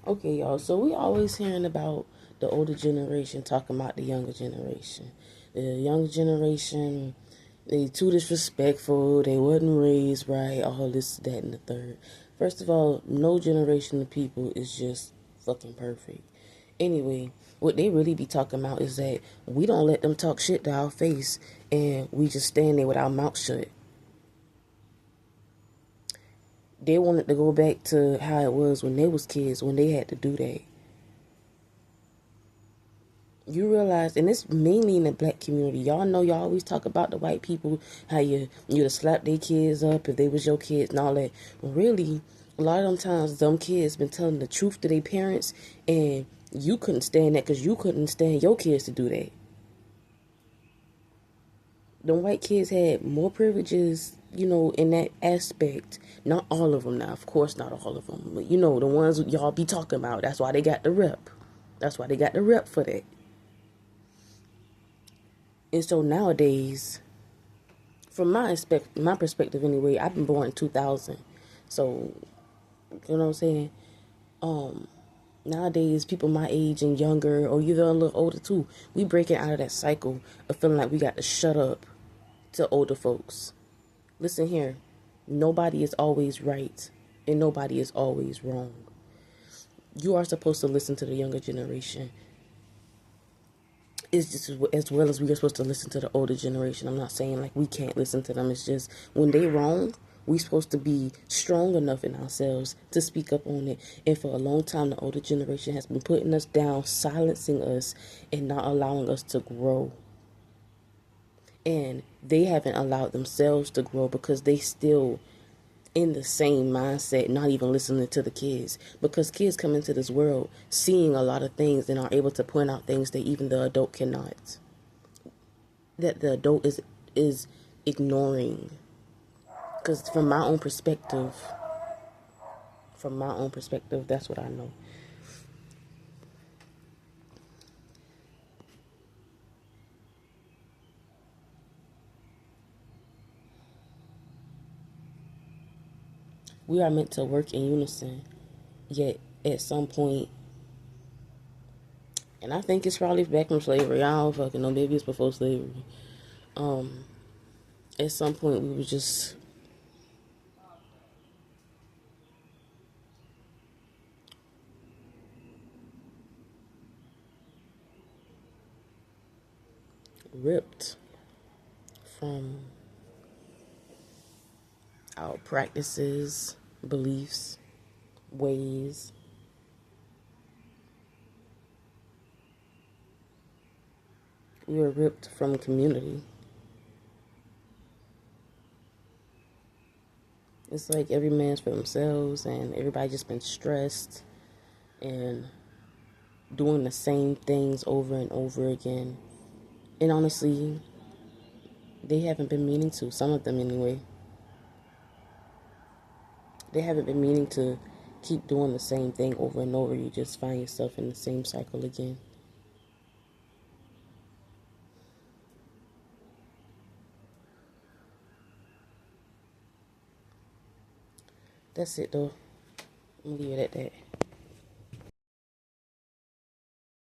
Okay, y'all. So we always hearing about the older generation talking about the younger generation. The younger generation, they too disrespectful. They wasn't raised right. All this, that, and the third. First of all, no generation of people is just fucking perfect. Anyway, what they really be talking about is that we don't let them talk shit to our face, and we just stand there with our mouth shut. They wanted to go back to how it was when they was kids, when they had to do that. You realize, and it's mainly in the black community. Y'all know y'all always talk about the white people, how you'd slap their kids up if they was your kids and all that. Really, a lot of them times, them kids been telling the truth to their parents, and you couldn't stand that because you couldn't stand your kids to do that. Them white kids had more privileges, in that aspect. Not all of them now, of course, not all of them, but the ones y'all be talking about. That's why they got the rep. That's why they got the rep for that. And so nowadays, from my perspective anyway, I've been born in 2000. So, you know what I'm saying? Um, Nowadays, people my age and younger, or even a little older too, we breaking out of that cycle of feeling like we got to shut up to older folks. Listen here, nobody is always right, and nobody is always wrong. You are supposed to listen to the younger generation. It's just as well as we are supposed to listen to the older generation. I'm not saying like we can't listen to them. It's just when they wrong, we supposed to be strong enough in ourselves to speak up on it. And for a long time, the older generation has been putting us down, silencing us, and not allowing us to grow. And they haven't allowed themselves to grow because they still in the same mindset, not even listening to the kids. Because kids come into this world seeing a lot of things and are able to point out things that even the adult cannot. That the adult is ignoring. Because from my own perspective, that's what I know. We are meant to work in unison, yet at some point, and I think it's probably back from slavery. I don't fucking know. Maybe it's before slavery. Um, at some point, we were just ripped from our practices, beliefs, ways. We were ripped from community. It's like every man's for themselves, and everybody just been stressed and doing the same things over and over again. And honestly, they haven't been meaning to. Some of them, anyway. They haven't been meaning to keep doing the same thing over and over. You just find yourself in the same cycle again. That's it, though. I'm gonna leave it at that.